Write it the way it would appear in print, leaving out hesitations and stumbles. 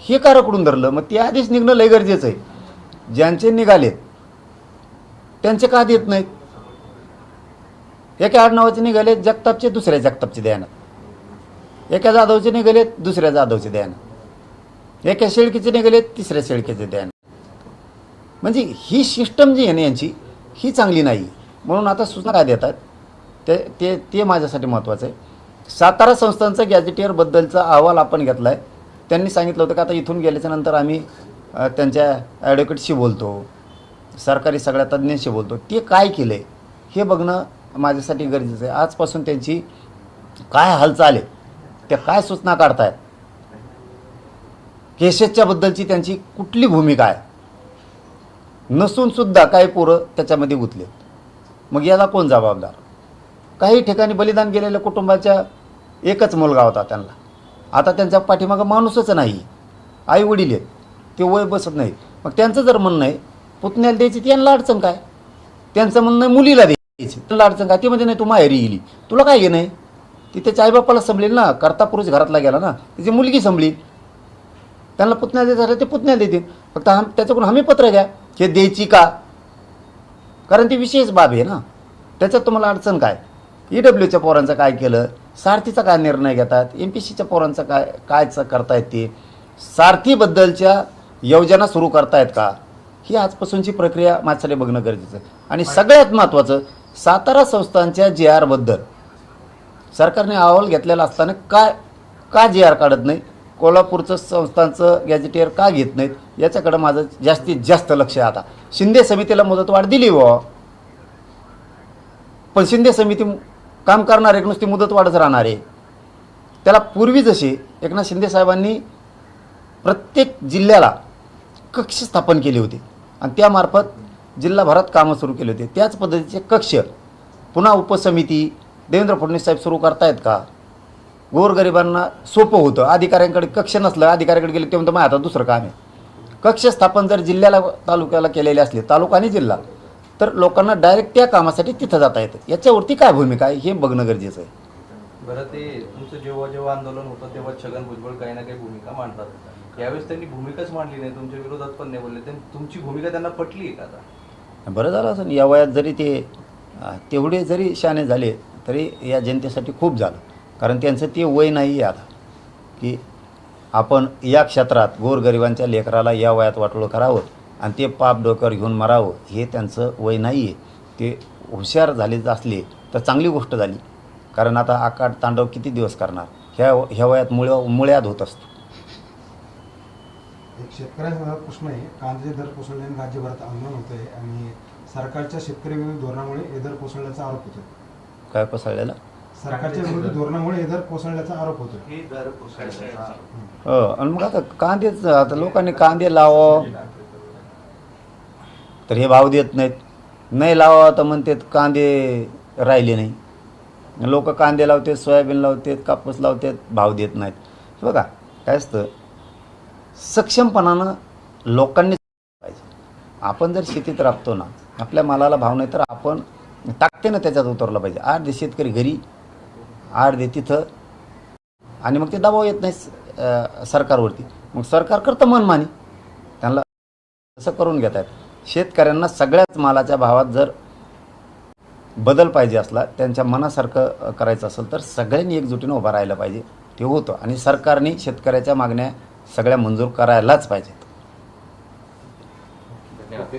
हे का रखडून धरलं? मग ते आधीच निघणं लय गरजेचं आहे. ज्यांचे निघालेत त्यांचे का देत नाहीत? एका आडनावाचे निघालेत जगतापचे, दुसऱ्या जगतापचे द्याना. एका जाधवचे निघालेत दुसऱ्या जाधवचे द्याना. एका शेळकीचे निघालेत तिसऱ्या शेळकेचे द्याना. म्हणजे ही सिस्टम जी आहे ना यांची, ही चांगली नाही. म्हणून आता सूचना काय देतात ते ते ते माझ्यासाठी महत्त्वाचं आहे. सातारा संस्थांचा गॅजेटियरबद्दलचा अहवाल आपण घेतला आहे. त्यांनी सांगितलं होतं की आता इथून गेल्याच्यानंतर आम्ही त्यांच्या ॲडव्होकेटशी बोलतो, सरकारी सगळ्या तज्ज्ञांशी बोलतो. ते काय केलं आहे हे बघणं माझ्यासाठी गरजेचं आहे. आजपासून त्यांची काय हालचाल आहे, त्या काय सूचना काढतायत, केसेसच्याबद्दलची त्यांची कुठली भूमिका आहे, नसूनसुद्धा काही पोरं त्याच्यामध्ये गुंतलेत. मग याला कोण जबाबदार? काही ठिकाणी बलिदान गेलेल्या कुटुंबाच्या एकच मुलगा होता त्यांना, आता त्यांच्या पाठीमागं माणूसच नाही, आई वडील आहेत, ते वय बसत नाही. मग त्यांचं जर म्हणणं आहे पुतण्याला द्यायची, त्यांना अडचण काय? त्यांचं म्हणणं आहे मुलीला द्यायची, त्यांना अडचण काय? ती म्हणजे नाही तू माहेरी गेली, तुला काय घेणं आहे? ती त्याच्या आईबापाला संभळेल ना, करता पुरुष घरातला गेला ना, तिची मुलगी संभळील. त्यांना पुतण्या द्यायचं झालं ते पुतण्या देतील. फक्त त्याच्याकडून हमी पत्र घ्या हे द्यायची का, कारण ती विशेष बाब आहे ना. त्याच्यात तुम्हाला अडचण काय? EWच्या पोरांचं काय केलं, सारथीचा काय निर्णय घेतात, MPCच्या पोरांचं कायचं करतायत, ते सारथीबद्दलच्या योजना सुरू करतायत का, ही आजपासूनची प्रक्रिया माझ्यासाठी बघणं गरजेचं आहे. आणि सगळ्यात महत्त्वाचं, सातारा संस्थांच्या JR बद्दल सरकारने अहवाल घेतलेला असताना का JR काढत नाही, कोल्हापूरचं संस्थांचं गॅजेटियर का घेत नाहीत, याच्याकडं माझं जास्तीत जास्त लक्ष आहे. आता शिंदे समितीला मुदतवाढ दिली पण शिंदे समिती काम करणार एक नुसती मुदतवाढच राहणार आहे. त्याला पूर्वी जशी एकनाथ शिंदे साहेबांनी प्रत्येक जिल्ह्याला कक्ष स्थापन केले होते आणि त्यामार्फत जिल्हाभरात कामं सुरू केली होती, त्याच पद्धतीचे कक्ष पुन्हा उपसमिती देवेंद्र फडणवीस साहेब सुरू करतायत का? गोरगरिबांना सोपं होतं. अधिकाऱ्यांकडे कक्ष नसलं, अधिकाऱ्याकडे गेले ते म्हणतं मग आता दुसरं काम आहे. कक्ष स्थापन जर जिल्ह्याला तालुक्याला केलेले असले, तालुका आणि जिल्हा, तर लोकांना डायरेक्ट त्या कामासाठी तिथं जाता येतं. याच्यावरती काय भूमिका आहे हे बघणं गरजेचं आहे. बरं, ते तुमचं जेव्हा आंदोलन होतं तेव्हा छगन भुजबळ काही ना काही भूमिका मांडतात. यावेळेस त्यांनी भूमिकाच मांडली नाही, तुमच्या विरोधात पण नाही बोलले. तुमची भूमिका त्यांना पटली आहे का आता? बरं झालं असं. या वयात जरी ते तेवढे जरी शहाणे झाले तरी या जनतेसाठी खूप झालं. कारण त्यांचं ते वय नाही आहे आता की आपण या क्षेत्रात गोरगरिबांच्या लेकराला या वयात वाटोळं करावं आणि ते पाप डोक्यावर घेऊन मरावं, हे त्यांचं वय नाही आहे. ते हुशार झाले असले तर चांगली गोष्ट झाली. कारण आता आकाट तांडव किती दिवस करणार, ह्या वयात मुळ्यात होत असतो. एक शेतकऱ्यांचा प्रश्न आहे, कांद्याचे दर कोसळल्याने राज्यभरात आंदोलन होत आहे आणि सरकारच्या शेतकरी विरोधी धोरणामुळे हे दर कोसळल्याचा आरोप होतो. काय कोसळलेला? सरकारच्या विरोधी धोरणामुळे हे दर कोसळल्याचा आरोप होतो. आणि मग आता कांदेच, आता लोकांनी कांदे लावा तर हे भाव देत नाहीत, नाही लावा तर म्हणतात कांदे राहिले नाही. लोक कांदे लावतात, सोयाबीन लावतात, कापूस लावतात, भाव देत नाहीत. बघा काय असतं, सक्षमपणानं लोकांनी पाहिजे. आपण जर शेतीत राबतो ना, आपल्या मालाला भाव नाही तर आपण ताकदीनं त्याच्यात उतरलं पाहिजे. अर्धे शेतकरी घरी, अर्धे तिथं, आणि मग ते दबाव येत नाही सरकारवरती. मग सरकार करतं मनमानी, त्यांना असं करून घेत आहेत. शेतकऱ्यांना सगळ्याच मालाच्या भावात जर बदल पाहिजे असला, त्यांच्या मनासारखं करायचं असेल तर सगळ्यांनी एकजुटीनं उभं राहायला पाहिजे. ते होतं आणि सरकारने शेतकऱ्याच्या मागण्या सगळ्या मंजूर करायलाच पाहिजेत. धन्यवाद.